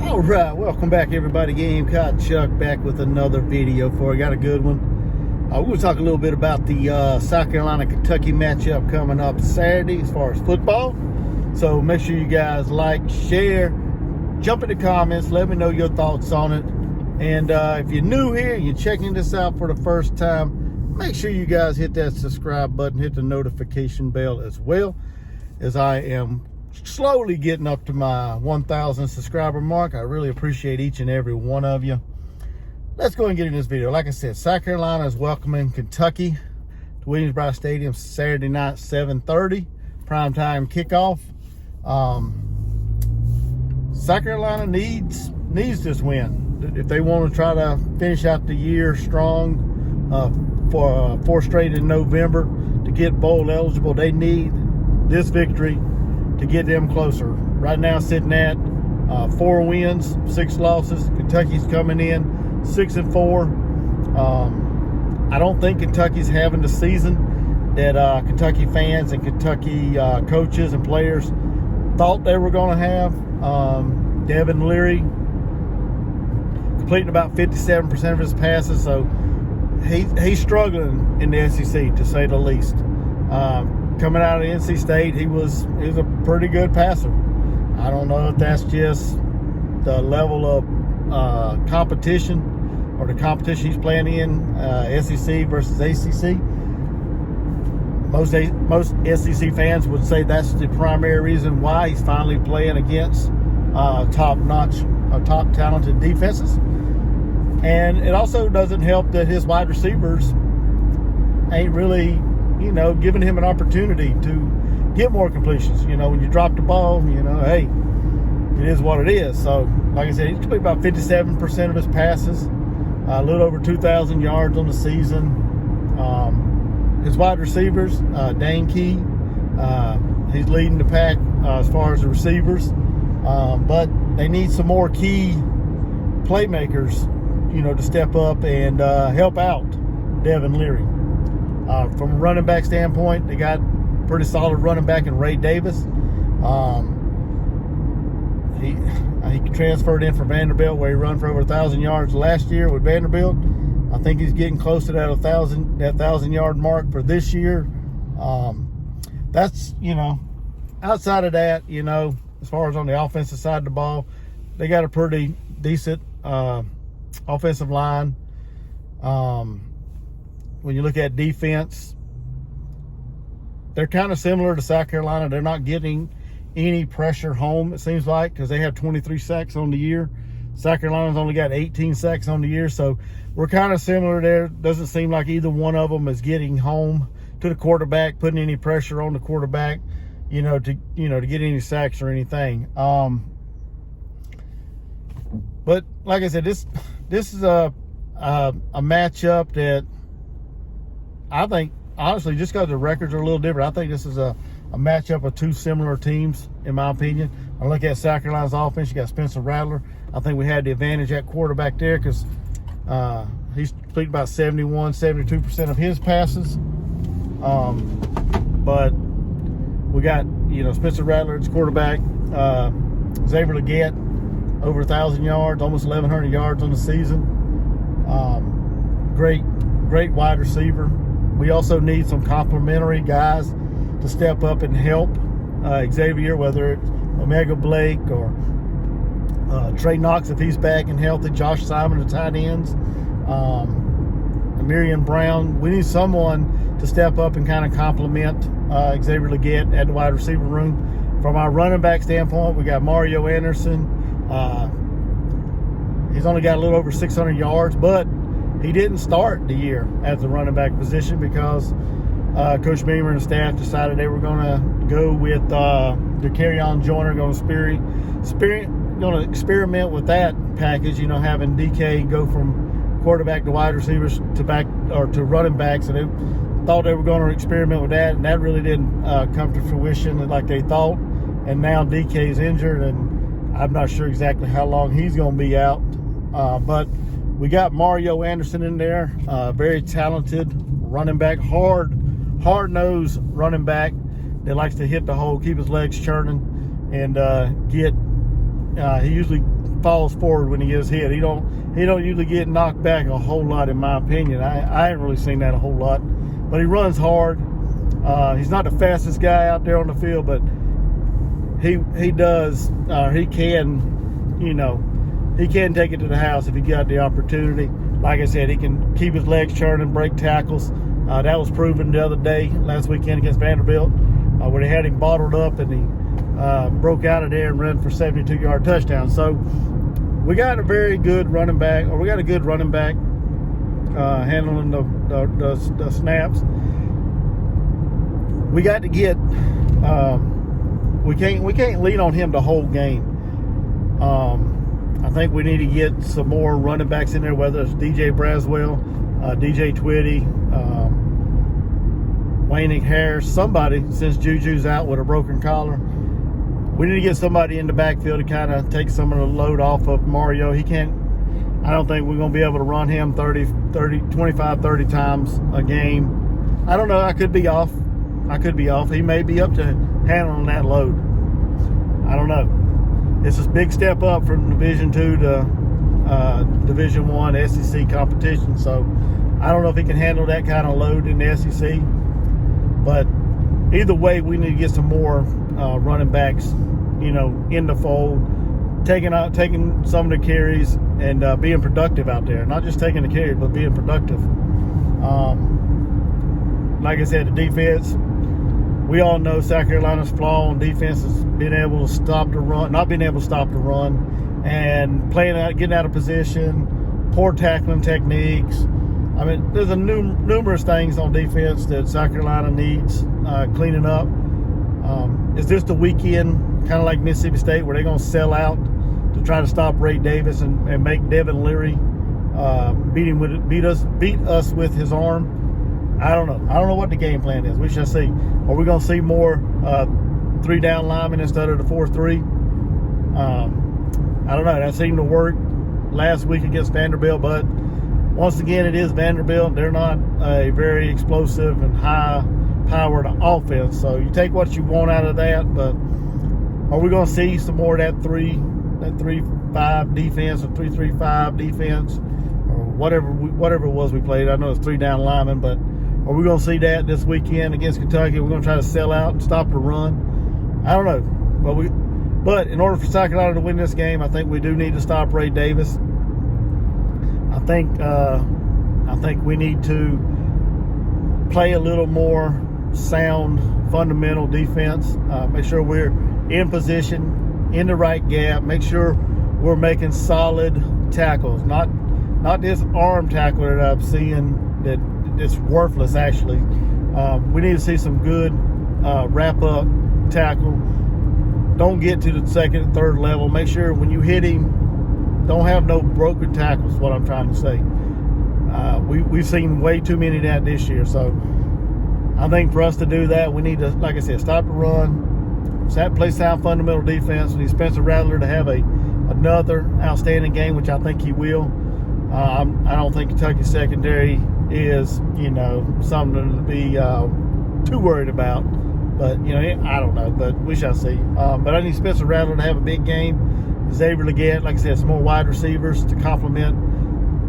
All right, welcome back everybody. Gamecock Chuck back with another video for you. Got a good one. We're going to talk a little bit about the South Carolina-Kentucky matchup coming up Saturday as far as football. So make sure you guys like, share, jump in the comments, let me know your thoughts on it. And if you're new here and you're checking this out for the first time, make sure you guys hit that subscribe button, hit the notification bell as well, as I am slowly getting up to my 1,000 subscriber mark. I really appreciate each and every one of you. Let's go and get in this video. Like I said, South Carolina is welcoming Kentucky to Williams-Brice Stadium Saturday night, 7:30, primetime kickoff. South Carolina needs this win if they want to try to finish out the year strong. For 4 straight in November to get bowl eligible, they need this victory to get them closer. Right now sitting at 4 wins, 6 losses. Kentucky's coming in 6-4. I don't think Kentucky's having the season that Kentucky fans and Kentucky coaches and players thought they were going to have. Devin Leary completing about 57% of his passes, so he's struggling in the SEC, to say the least. Coming out of NC State, he was a pretty good passer. I don't know if that's just the level of competition or the competition he's playing in, SEC versus ACC. Most SEC fans would say that's the primary reason why he's finally playing against top-notch or top talented defenses. And it also doesn't help that his wide receivers ain't really, giving him an opportunity to get more completions. When you drop the ball, hey, it is what it is. So, like I said, he's completed about 57% of his passes, a little over 2,000 yards on the season. His wide receivers, Dane Key, he's leading the pack as far as the receivers. But they need some more key playmakers, to step up and help out Devin Leary. From a running back standpoint, they got pretty solid running back in Ray Davis. He transferred in from Vanderbilt, where he run for over 1,000 yards last year with Vanderbilt. I think he's getting close to that 1,000-yard mark for this year. That's, outside of that, as far as on the offensive side of the ball, they got a pretty decent offensive line. When you look at defense, they're kind of similar to South Carolina. They're not getting any pressure home, it seems like, because they have 23 sacks on the year. South Carolina's only got 18 sacks on the year, so we're kind of similar there. Doesn't seem like either one of them is getting home to the quarterback, putting any pressure on the quarterback, to get any sacks or anything. But like I said, this is a matchup that I think, honestly, just because the records are a little different, I think this is a matchup of 2 similar teams, in my opinion. I look at South Carolina's offense. You got Spencer Rattler. I think we had the advantage at quarterback there because he's completed about 72% of his passes. But we got, Spencer Rattler as quarterback. Xavier Legette, over 1,000 yards, almost 1,100 yards on the season. Great wide receiver. We also need some complementary guys to step up and help Xavier, whether it's Omega Blake or Trey Knox if he's back and healthy, Josh Simon, the tight ends, Miriam Brown. We need someone to step up and kind of complement Xavier Legette at the wide receiver room. From our running back standpoint, we got Mario Anderson. He's only got a little over 600 yards, but he didn't start the year at the running back position because Coach Beamer and the staff decided they were going to go with Dakereon Joyner, going to experiment with that package, having DK go from quarterback to wide receivers to running backs. And they thought they were going to experiment with that, and that really didn't come to fruition like they thought. And now DK is injured, and I'm not sure exactly how long he's going to be out. But we got Mario Anderson in there, very talented running back, hard-nosed running back that likes to hit the hole, keep his legs churning, and he usually falls forward when he gets hit. He don't usually get knocked back a whole lot, in my opinion. I ain't really seen that a whole lot, but he runs hard. He's not the fastest guy out there on the field, but he can, you know, he can take it to the house if he got the opportunity. Like I said, he can keep his legs churning, break tackles. That was proven the other day, last weekend against Vanderbilt, where they had him bottled up and he broke out of there and ran for 72-yard touchdown. So we got a very good running back, or we got a good running back handling the snaps. We got to get we can't lean on him the whole game. I think we need to get some more running backs in there, whether it's DJ Braswell, DJ Twitty, Wayne Harris, somebody, since Juju's out with a broken collar. We need to get somebody in the backfield to kind of take some of the load off of Mario. I don't think we're going to be able to run him 25, 30 times a game. I don't know. I could be off. He may be up to handling that load. I don't know. It's a big step up from Division II to Division I SEC competition. So I don't know if he can handle that kind of load in the SEC. But either way, we need to get some more running backs, you know, in the fold, taking some of the carries and being productive out there. Not just taking the carries, but being productive. Like I said, the defense, we all know South Carolina's flaw on defense is being able to stop the run, not being able to stop the run, and getting out of position, poor tackling techniques. I mean, there's numerous things on defense that South Carolina needs cleaning up. Is this the weekend, kind of like Mississippi State, where they're going to sell out to try to stop Ray Davis and make Devin Leary beat us with his arm? I don't know. I don't know what the game plan is. We shall see. Are we going to see more 3-down linemen instead of the 4-3? I don't know. That seemed to work last week against Vanderbilt, but once again, it is Vanderbilt. They're not a very explosive and high-powered offense. So you take what you want out of that, but are we going to see some more of that 3-5 defense or 3-3-5 defense or whatever it was we played? I know it's 3-down linemen, but are we going to see that this weekend against Kentucky? We're going to try to sell out and stop the run? I don't know. But in order for South Carolina to win this game, I think we do need to stop Ray Davis. I think we need to play a little more sound, fundamental defense. Make sure we're in position, in the right gap. Make sure we're making solid tackles, not this arm tackle that I'm seeing that it's worthless. Actually, we need to see some good wrap-up tackle. Don't get to the second and third level. Make sure when you hit him, don't have no broken tackles, is what I'm trying to say. We've seen way too many of that this year. So I think for us to do that, we need to, like I said, stop the run, play sound fundamental defense. We need Spencer Rattler to have another outstanding game, which I think he will. I don't think Kentucky's secondary is, you know, something to be too worried about. But, you know, I don't know. But we shall see. But I need Spencer Rattler to have a big game. Xavier Legette, like I said, some more wide receivers to complement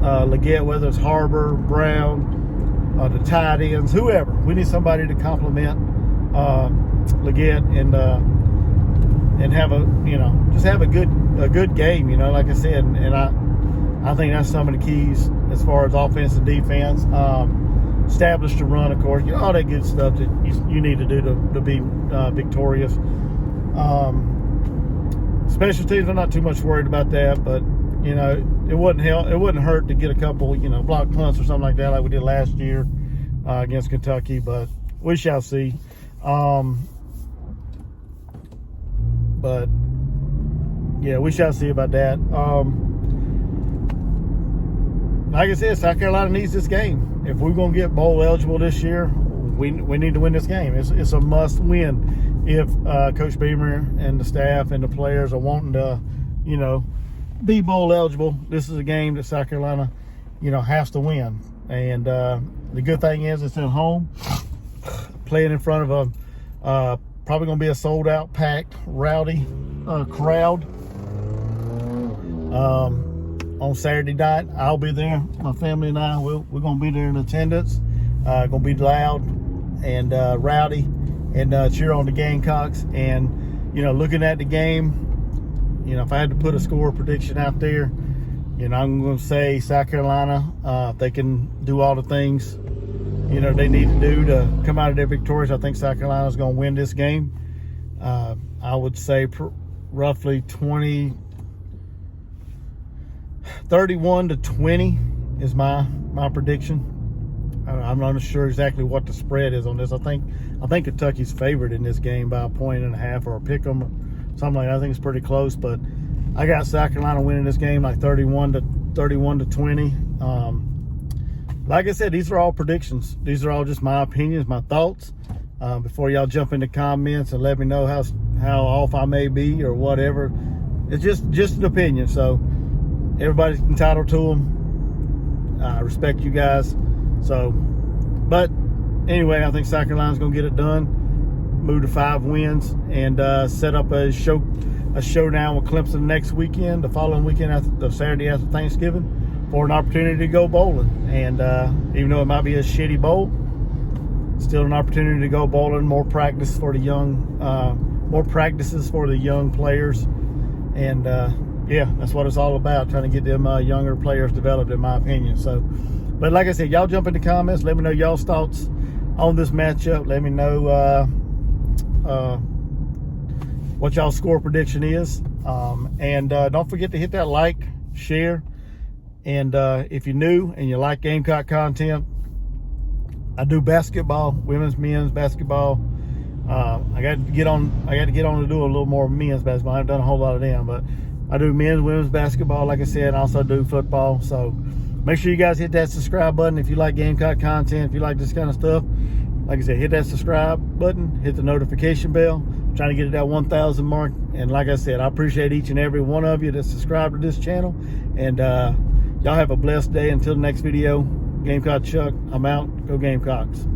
Legette, whether it's Harbor, Brown, the tight ends, whoever. We need somebody to complement Legette and have just have a good game. You know, like I said, and I think that's some of the keys as far as offense and defense. Establish the run, of course. You know, all that good stuff that you need to do to be victorious. Special teams, I'm not too much worried about that, but you know, it wouldn't hurt to get a couple, you know, block punts or something like that, like we did last year against Kentucky. But we shall see. But yeah, we shall see about that. Like I said, South Carolina needs this game. If we're going to get bowl eligible this year, we need to win this game. It's a must win if Coach Beamer and the staff and the players are wanting to, you know, be bowl eligible. This is a game that South Carolina, you know, has to win. And the good thing is it's at home, playing in front of a probably going to be a sold out, packed, rowdy crowd. on Saturday night. I'll be there. My family and I, we're going to be there in attendance. Going to be loud and rowdy and cheer on the Gamecocks. And, you know, looking at the game, you know, if I had to put a score prediction out there, you know, I'm going to say South Carolina, if they can do all the things, you know, they need to do to come out of there victorious, I think South Carolina is going to win this game. I would say roughly 31-20 is my prediction. I'm not sure exactly what the spread is on this. I think Kentucky's favored in this game by 1.5 or a pick 'em or something like that. I think it's pretty close, but I got South Carolina winning this game like 31-20. Like I said, these are all predictions. These are all just my opinions, my thoughts. Before y'all jump in the comments and let me know how off I may be or whatever, it's just an opinion. So everybody's entitled to them. I respect you guys. So, but anyway, I think South Carolina's gonna get it done, move to 5 wins, and set up a showdown with Clemson next weekend, the following weekend, after the Saturday after Thanksgiving, for an opportunity to go bowling. And even though it might be a shitty bowl, still an opportunity to go bowling. More practice for the young, more practices for the young players, and yeah, that's what it's all about, trying to get them younger players developed, in my opinion. So, but like I said, y'all jump in the comments, let me know y'all's thoughts on this matchup. Let me know what y'all's score prediction is, and don't forget to hit that like, share, and if you're new and you like Gamecock content, I do basketball, women's, men's basketball. I got to get on to do a little more men's basketball. I haven't done a whole lot of them, but I do men's, women's basketball, like I said. I also do football. So make sure you guys hit that subscribe button if you like Gamecock content, if you like this kind of stuff. Like I said, hit that subscribe button, hit the notification bell. I'm trying to get to that 1,000 mark. And like I said, I appreciate each and every one of you that subscribe to this channel. And y'all have a blessed day. Until the next video, Gamecock Chuck, I'm out. Go Gamecocks.